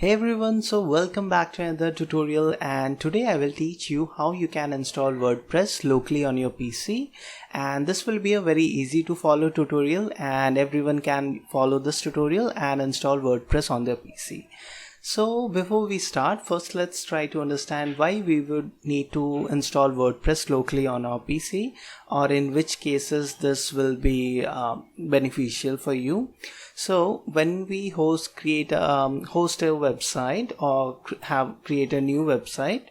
Hey everyone, so welcome back to another tutorial, and today I will teach you how you can install WordPress locally on your PC. And this will be a very easy to follow tutorial, and everyone can follow this tutorial and install WordPress on their PC. So before we start, first let's try to understand why we would need to install WordPress locally on our PC, or in which cases this will be beneficial for you. So when we host a website or create a new website,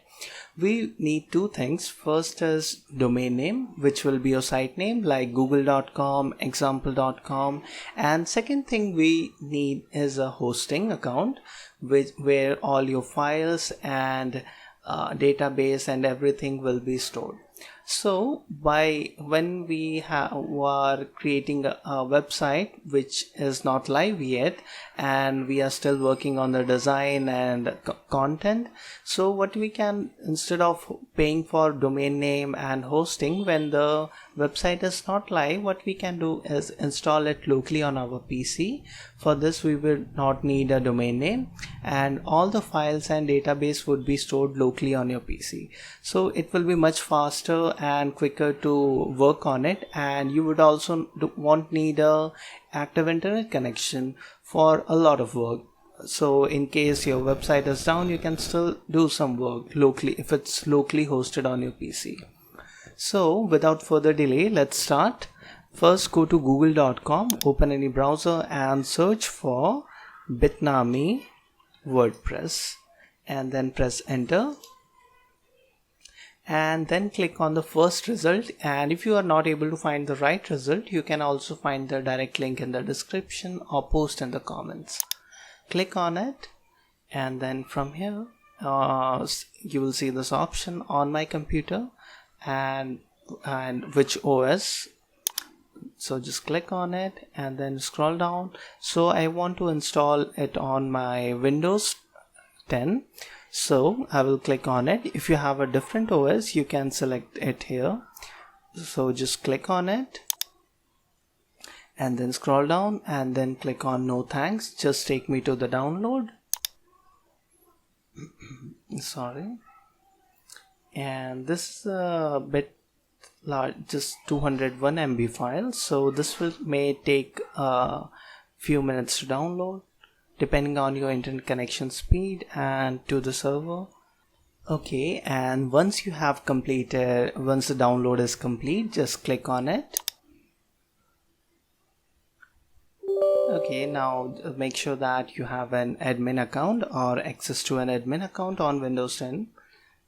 we need two things. First is domain name, which will be your site name like google.com, example.com, and second thing we need is a hosting account where all your files and database and everything will be stored. So when we are creating a website which is not live yet, and we are still working on the design and content, so what we can, instead of paying for domain name and hosting when the website is not live, what we can do is install it locally on our PC. For this we will not need a domain name, and all the files and database would be stored locally on your PC. So it will be much faster and quicker to work on it, and you would also won't need a active internet connection for a lot of work. So in case your website is down, you can still do some work locally if it's locally hosted on your PC. So without further delay, let's start. First, go to google.com, open any browser and search for Bitnami Wordpress, and then press enter, and then click on the first result. And if you are not able to find the right result, you can also find the direct link in the description or post in the comments. Click on it, and then from here you will see this option, on my computer and which OS. So just click on it and then scroll down. So I want to install it on my Windows 10, so I will click on it. If you have a different OS, you can select it here. So just click on it and then scroll down and then click on no thanks, just take me to the download. Sorry, and this is a bit large, just 201 MB file, so this may take a few minutes to download depending on your internet connection speed and to the server. Okay, and once the download is complete, just click on it. Okay, now make sure that you have an admin account or access to an admin account on Windows 10.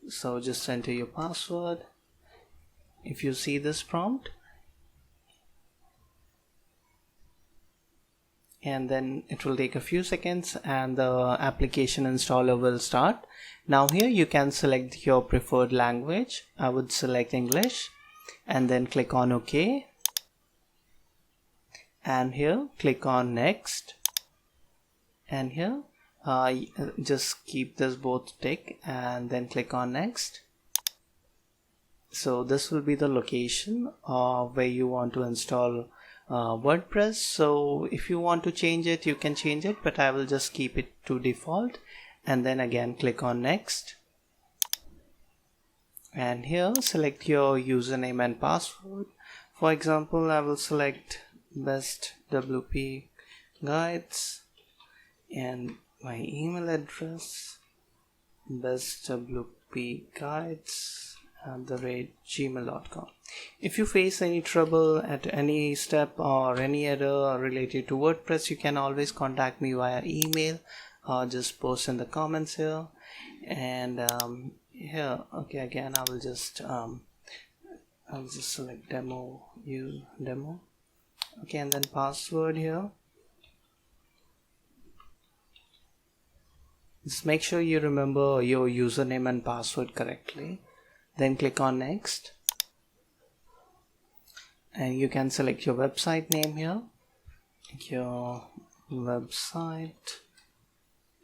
So just enter your password. If you see this prompt, and then it will take a few seconds and the application installer will start. Now here you can select your preferred language. I would select English and then click on OK, and here click on next, and here just keep this both tick and then click on next. So this will be the location where you want to install WordPress. So if you want to change it, you can change it, but I will just keep it to default, and then again click on next, and here select your username and password. For example, I will select best WP guides, and my email address bestwpguides@gmail.com. If you face any trouble at any step or any error related to WordPress, you can always contact me via email or just post in the comments here. And here, okay, again I'll just select demo. Okay, and then password here. Just make sure you remember your username and password correctly. Then click on next, and you can select your website name here, your website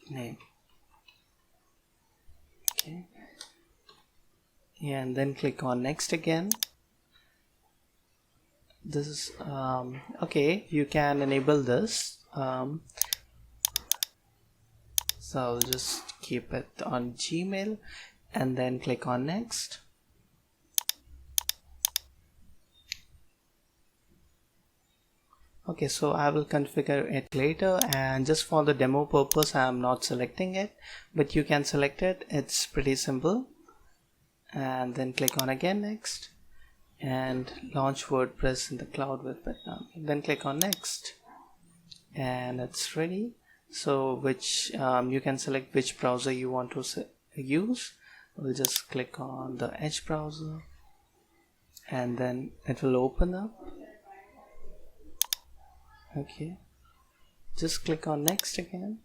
name. Okay, and then click on next again. This is okay, you can enable this. so I'll just keep it on Gmail and then click on next. Okay, so I will configure it later, and just for the demo purpose I am not selecting it, but you can select it. It's pretty simple. And then click on again next and launch WordPress in the cloud with Bitnami. Then click on next and it's ready. So which you can select which browser you want to use. We'll just click on the Edge browser and then it will open up. Okay, just click on next again.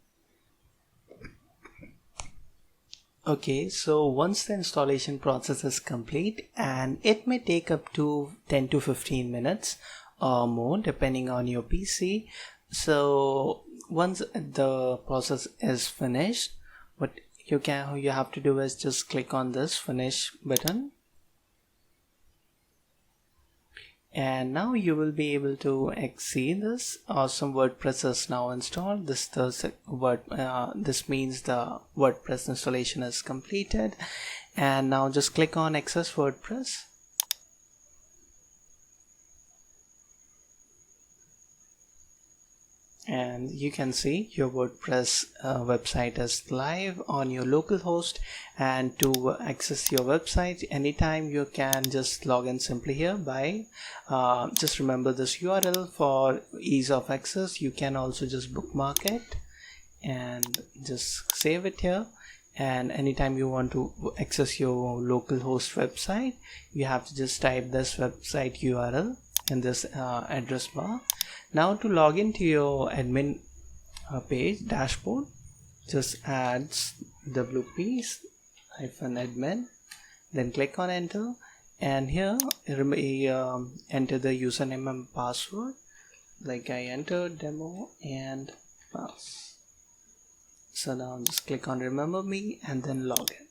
Okay, so once the installation process is complete, and it may take up to 10 to 15 minutes or more depending on your PC. So once the process is finished, what you have to do is just click on this finish button. And now you will be able to see this awesome WordPress is now installed. This means the WordPress installation is completed. And now just click on Access WordPress. And you can see your WordPress website is live on your local host. And to access your website anytime, you can just log in simply here by just remember this URL for ease of access. You can also just bookmark it and just save it here. And anytime you want to access your local host website, you have to just type this website URL in this address bar. Now to log into your admin page dashboard, just add wp-admin, then click on enter, and here enter the username and password. Like I entered demo and pass. So now just click on remember me and then log in.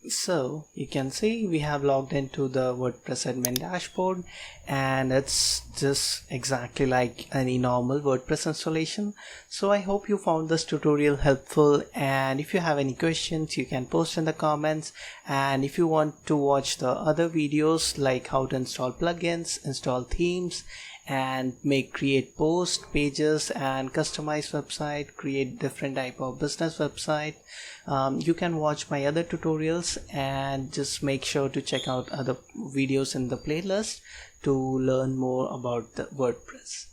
So you can see we have logged into the WordPress admin dashboard, and it's just exactly like any normal WordPress installation. So I hope you found this tutorial helpful, and if you have any questions you can post in the comments. And if you want to watch the other videos like how to install plugins, install themes, and create post pages and customize website, create different type of business website, you can watch my other tutorials, and just make sure to check out other videos in the playlist to learn more about the WordPress.